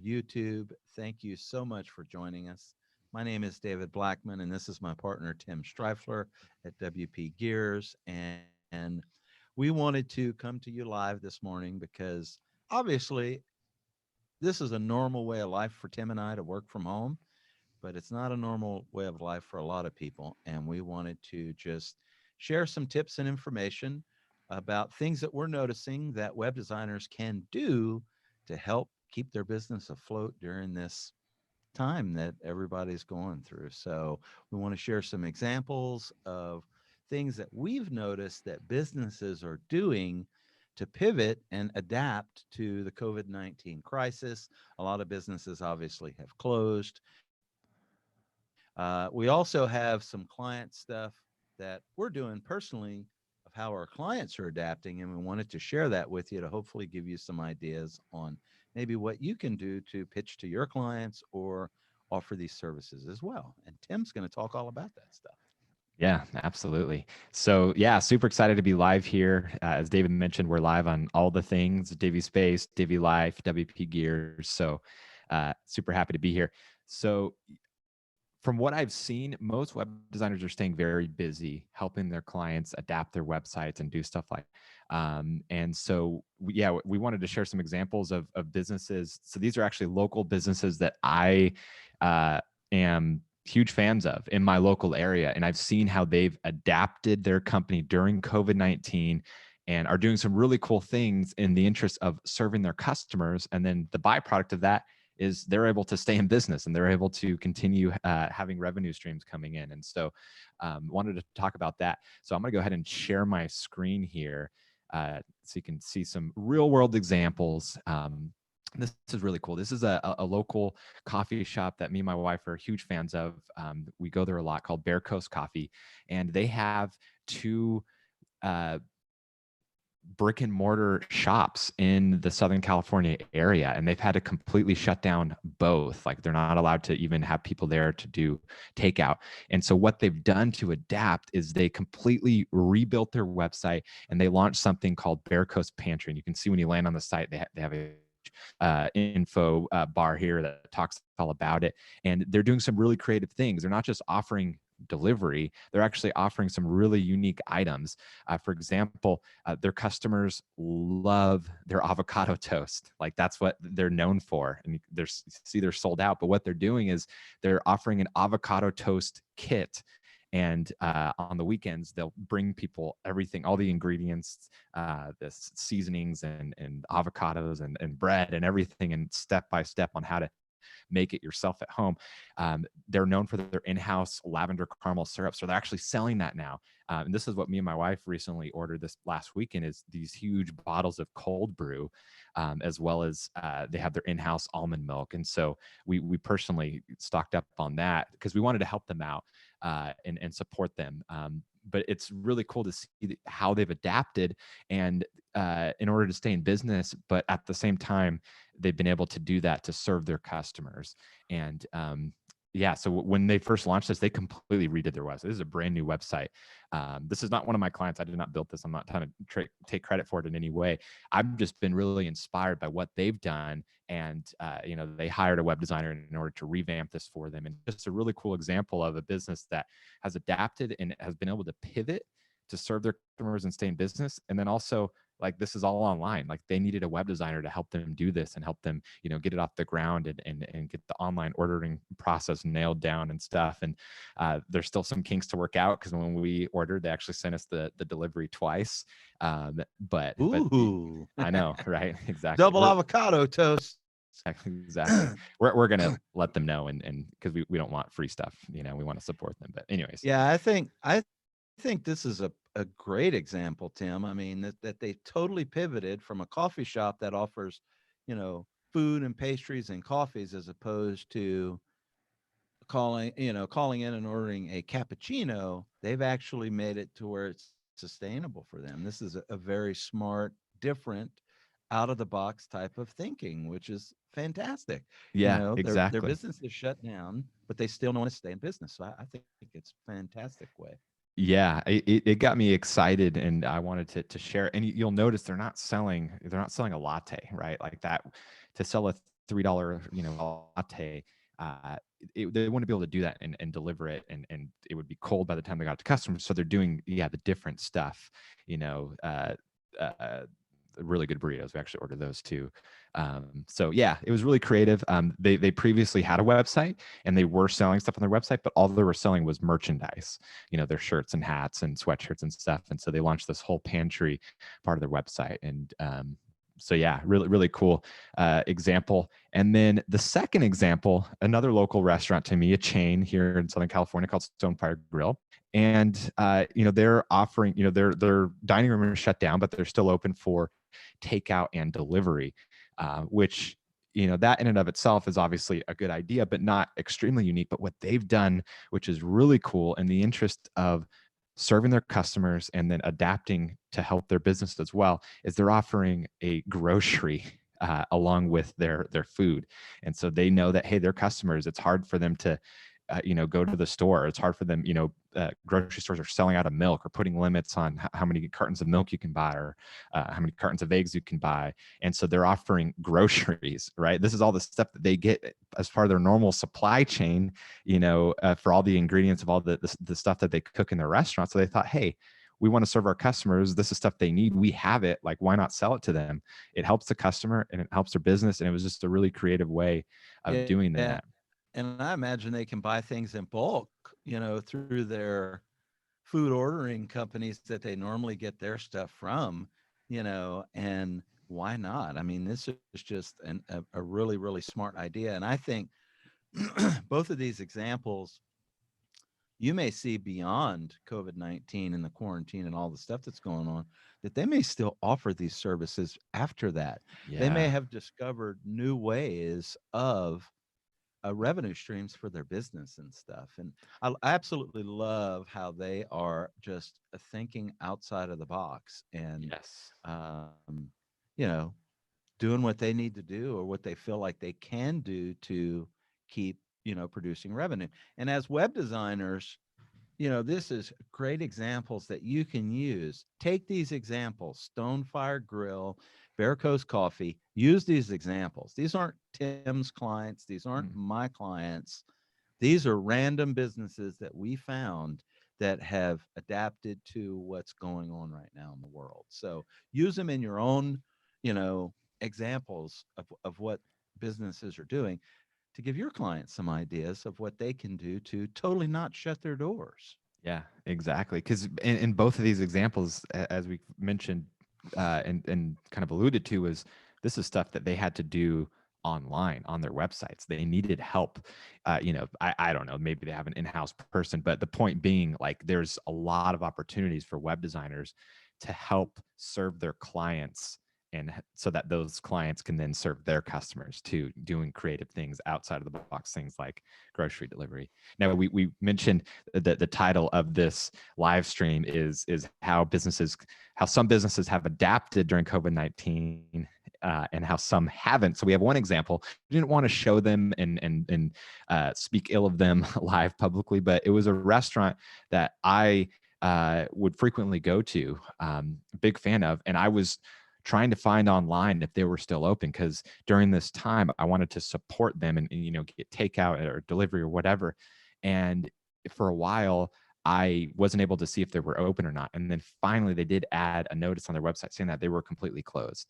YouTube. Thank you so much for joining us. My name is David Blackman, and this is my partner, Tim Streifler at WP Gears. And we wanted to come to you live this morning because obviously this is a normal way of life for Tim and I to work from home, but it's not a normal way of life for a lot of people. And we wanted to just share some tips and information about things that we're noticing that web designers can do to help keep their business afloat during this time that everybody's going through. So, we want to share some examples of things that we've noticed that businesses are doing to pivot and adapt to the COVID-19 crisis. A lot of businesses obviously have closed. We also have some client stuff that we're doing personally of how our clients are adapting, and we wanted to share that with you to hopefully give you some ideas on maybe what you can do to pitch to your clients or offer these services as well. And Tim's going to talk all about that stuff. Yeah, absolutely. So yeah, super excited to be live here. As David mentioned, we're live on all the things, Divi Space, Divi Life, WP Gears. So super happy to be here. So from what I've seen, most web designers are staying very busy helping their clients adapt their websites and do stuff like and so we wanted to share some examples of businesses. So these are actually local businesses that I am huge fans of in my local area, and I've seen how they've adapted their company during COVID-19 and are doing some really cool things in the interest of serving their customers. And then the byproduct of that is they're able to stay in business and they're able to continue having revenue streams coming in. And so wanted to talk about that. So I'm going to go ahead and share my screen here so you can see some real world examples. This is really cool. This is a local coffee shop that me and my wife are huge fans of. We go there a lot, called Bear Coast Coffee. And they have two brick and mortar shops in the Southern California area, and they've had to completely shut down both. Like, they're not allowed to even have people there to do takeout. And so what they've done to adapt is they completely rebuilt their website, and they launched something called Bear Coast Pantry. And you can see when you land on the site, they have a info bar here that talks all about it. And they're doing some really creative things. They're not just offering delivery, they're actually offering some really unique items. For example, their customers love their avocado toast. Like, that's what they're known for. And they're sold out, but what they're doing is they're offering an avocado toast kit. And on the weekends, they'll bring people everything, all the ingredients, the seasonings and avocados and bread and everything, and step by step on how to make it yourself at home. They're known for their in-house lavender caramel syrup. So they're actually selling that now. And this is what me and my wife recently ordered this last weekend, is these huge bottles of cold brew, as well as they have their in-house almond milk. And so we personally stocked up on that because we wanted to help them out and support them. But it's really cool to see how they've adapted and in order to stay in business, but at the same time, they've been able to do that to serve their customers. And so when they first launched this, they completely redid their website. This is a brand new website. This is not one of my clients. I did not build this. I'm not trying to take credit for it in any way. I've just been really inspired by what they've done. And, they hired a web designer in order to revamp this for them. And just a really cool example of a business that has adapted and has been able to pivot to serve their customers and stay in business. And then also, like, this is all online. Like, they needed a web designer to help them do this and help them, get it off the ground and get the online ordering process nailed down and stuff. And there's still some kinks to work out, because when we ordered, they actually sent us the delivery twice. But Ooh, I know, right? Exactly. double avocado toast. Exactly. We're gonna let them know, and because we don't want free stuff, we want to support them. But anyways, Yeah, I think this is a great example, Tim. I mean, that they totally pivoted from a coffee shop that offers, food and pastries and coffees, as opposed to calling in and ordering a cappuccino. They've actually made it to where it's sustainable for them. This is a very smart, different, out of the box type of thinking, which is fantastic. yeah, Their exactly. business is shut down, but they still want to stay in business. So I think it's a fantastic way. Yeah, it got me excited, and I wanted to share. And you'll notice they're not selling a latte, right? Like that. To sell a $3, latte, they wouldn't be able to do that and deliver it, and it would be cold by the time they got to customers. So they're doing, the different stuff, you know, uh, really good burritos. We actually ordered those too. So yeah, it was really creative. They previously had a website and they were selling stuff on their website, but all they were selling was merchandise, their shirts and hats and sweatshirts and stuff. And so they launched this whole pantry part of their website. And so yeah, really, really cool example. And then the second example, another local restaurant to me, a chain here in Southern California called Stonefire Grill. And they're offering, their dining room is shut down, but they're still open for takeout and delivery, which that in and of itself is obviously a good idea, but not extremely unique. But what they've done, which is really cool, in the interest of serving their customers and then adapting to help their business as well, is they're offering a grocery along with their food. And so they know that, hey, their customers, it's hard for them to go to the store. It's hard for them, grocery stores are selling out of milk or putting limits on how many cartons of milk you can buy, or how many cartons of eggs you can buy. And so they're offering groceries, right? This is all the stuff that they get as part of their normal supply chain, for all the ingredients of all the stuff that they cook in their restaurant. So they thought, hey, we want to serve our customers. This is stuff they need. We have it. Like, why not sell it to them? It helps the customer and it helps their business. And it was just a really creative way of doing Yeah. that. And I imagine they can buy things in bulk, through their food ordering companies that they normally get their stuff from, and why not? I mean, this is just a really, really smart idea. And I think both of these examples, you may see beyond COVID-19 and the quarantine and all the stuff that's going on, that they may still offer these services after that. They may Yeah. have discovered new ways of revenue streams for their business and stuff. And I absolutely love how they are just thinking outside of the box and, Yes. um, you know, doing what they need to do or what they feel like they can do to keep, producing revenue. And as web designers, this is great examples that you can use. Take these examples, Stonefire Grill, Bear Coast Coffee, use these examples. These aren't Tim's clients, these aren't Mm. my clients. These are random businesses that we found that have adapted to what's going on right now in the world. So use them in your own, examples of what businesses are doing to give your clients some ideas of what they can do to totally not shut their doors. Yeah, exactly. Because in both of these examples, as we mentioned and kind of alluded to, is this is stuff that they had to do online on their websites. They needed help. I don't know, maybe they have an in-house person, but the point being, like, there's a lot of opportunities for web designers to help serve their clients, and so that those clients can then serve their customers too, doing creative things outside of the box, things like grocery delivery. Now, we mentioned the title of this live stream is how some businesses have adapted during COVID-19, and how some haven't. So we have one example. We didn't want to show them and speak ill of them live publicly, but it was a restaurant that I would frequently go to, big fan of, and I was trying to find online if they were still open, because during this time I wanted to support them and get takeout or delivery or whatever. And for a while I wasn't able to see if they were open or not. And then finally they did add a notice on their website saying that they were completely closed.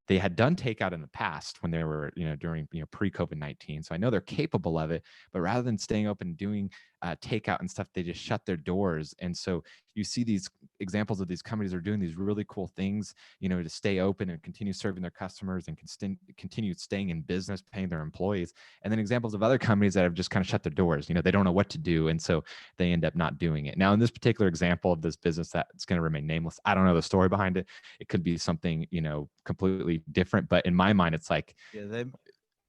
They had done takeout in the past when they were, during, pre-COVID-19. So I know they're capable of it, but rather than staying open and doing takeout and stuff, they just shut their doors. And so you see these examples of these companies are doing these really cool things, to stay open and continue serving their customers and continue staying in business, paying their employees. And then examples of other companies that have just kind of shut their doors. They don't know what to do. And so they end up not doing it. Now, in this particular example of this business that's going to remain nameless, I don't know the story behind it. It could be something, completely different. But in my mind, it's like, Yeah,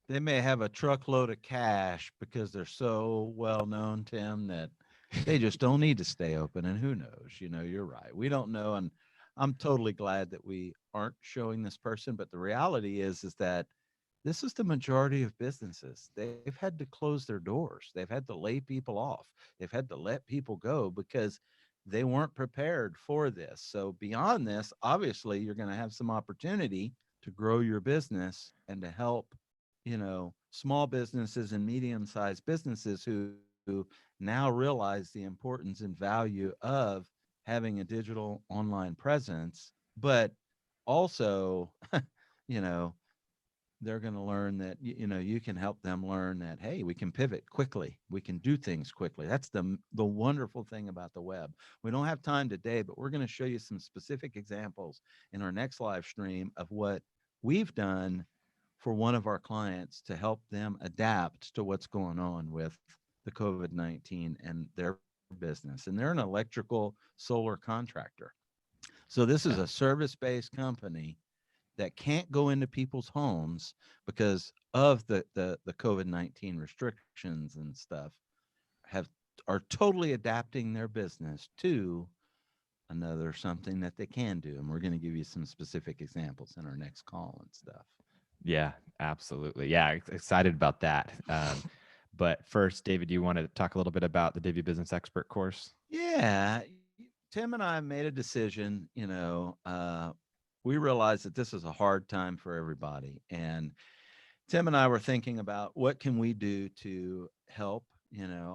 they may have a truckload of cash because they're so well known, Tim, that they just don't need to stay open. And who knows? You're right. We don't know. And I'm totally glad that we aren't showing this person. But the reality is that this is the majority of businesses. They've had to close their doors. They've had to lay people off. They've had to let people go because they weren't prepared for this. So beyond this, obviously, you're going to have some opportunity to grow your business and to help small businesses and medium-sized businesses who now realize the importance and value of having a digital online presence, but also, you know, they're going to learn that you can help them learn that, hey, we can pivot quickly, we can do things quickly. That's the wonderful thing about the web. We don't have time today, but we're going to show you some specific examples in our next live stream of what we've done for one of our clients to help them adapt to what's going on with the COVID-19 and their business. And they're an electrical solar contractor. So this is a Yeah. service-based company that can't go into people's homes because of the COVID-19 restrictions and stuff, have are totally adapting their business to another something that they can do. And we're going to give you some specific examples in our next call and stuff. Yeah, absolutely. Yeah, excited about that. But first, David, do you want to talk a little bit about the Divi Business Expert course? Yeah, Tim and I made a decision, we realized that this is a hard time for everybody. And Tim and I were thinking about what can we do to help.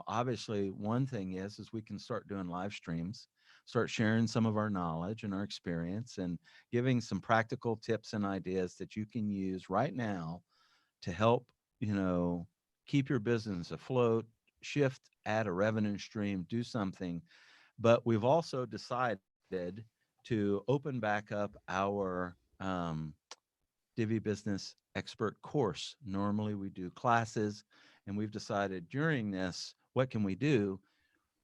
Obviously, one thing is we can start doing live streams, start sharing some of our knowledge and our experience, and giving some practical tips and ideas that you can use right now to help, you know, keep your business afloat, shift, add a revenue stream, do something. But we've also decided to open back up our Divi Business Expert course. Normally we do classes, and we've decided during this, what can we do?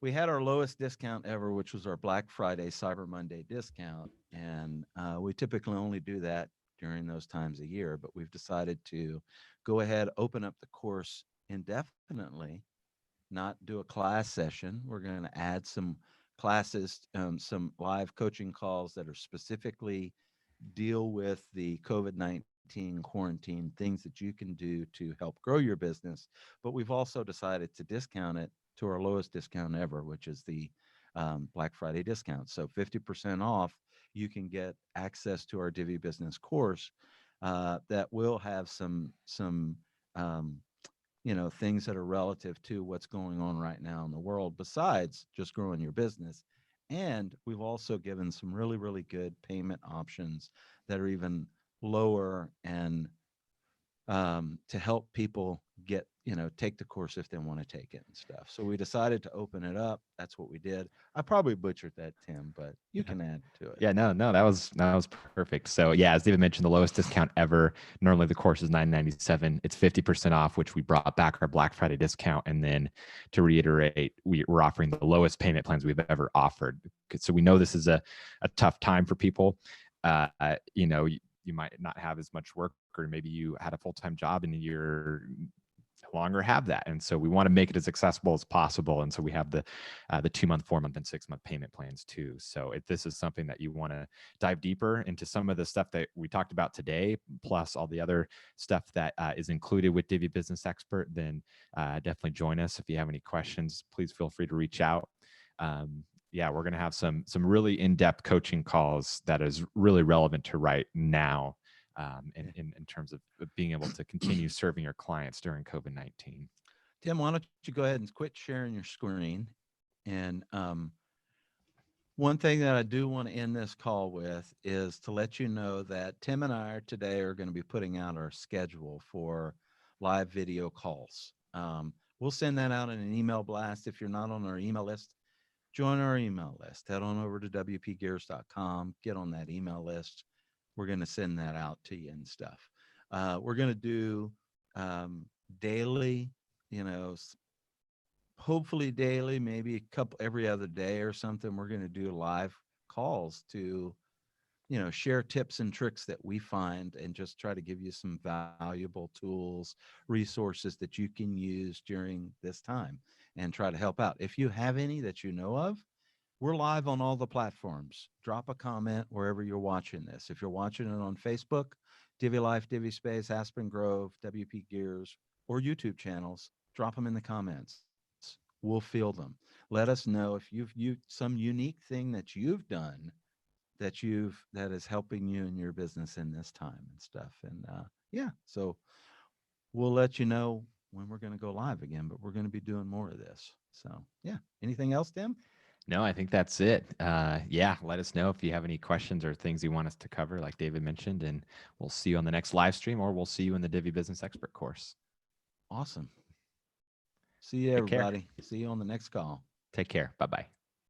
We had our lowest discount ever, which was our Black Friday, Cyber Monday discount. And we typically only do that during those times a year, but we've decided to go ahead, open up the course indefinitely, not do a class session. We're going to add some classes, some live coaching calls that are specifically deal with the COVID-19 quarantine, things that you can do to help grow your business. But we've also decided to discount it to our lowest discount ever, which is the Black Friday discount. So 50% off, you can get access to our Divi Business course that will have some um, things that are relative to what's going on right now in the world, besides just growing your business. And we've also given some really, really good payment options that are even lower and to help people get, take the course if they want to take it and stuff. So we decided to open it up. That's what we did. I probably butchered that, Tim, but you Yeah. can add to it. Yeah, no, that was perfect. So yeah, as David mentioned, the lowest discount ever. Normally the course is $997. It's 50% off, which we brought back our Black Friday discount. And then to reiterate, we're offering the lowest payment plans we've ever offered. So we know this is a tough time for people. You might not have as much work, or maybe you had a full-time job and you're no longer have that. And so we want to make it as accessible as possible. And so we have the 2-month, 4-month, and 6-month payment plans too. So if this is something that you want to dive deeper into some of the stuff that we talked about today, plus all the other stuff that is included with Divi Business Expert, then definitely join us. If you have any questions, please feel free to reach out. Yeah, we're going to have some really in-depth coaching calls that is really relevant to right now, in terms of being able to continue serving your clients during COVID-19. Tim, why don't you go ahead and quit sharing your screen? And one thing that I do want to end this call with is to let you know that Tim and I today are going to be putting out our schedule for live video calls. We'll send that out in an email blast. If you're not on our email list, join our email list. Head on over to wpgears.com, get on that email list. We're going to send that out to you and stuff. We're going to do daily, you know, hopefully daily, maybe a couple every other day or something. We're going to do live calls to, share tips and tricks that we find and just try to give you some valuable tools, resources that you can use during this time and try to help out. If you have any that you know of, we're live on all the platforms. Drop a comment wherever you're watching this. If you're watching it on Facebook, Divi Life, Divi Space, Aspen Grove, WP Gears, or YouTube channels, drop them in the comments. We'll field them. Let us know if you some unique thing that you've done that is helping you in your business in this time and stuff. And yeah, so we'll let you know when we're going to go live again, but we're going to be doing more of this. So, yeah. Anything else, Tim? No, I think that's it. Yeah, let us know if you have any questions or things you want us to cover, like David mentioned, and we'll see you on the next live stream, or we'll see you in the Divi Business Expert course. Awesome. See you, Take care. everybody. See you on the next call. Take care. Bye-bye.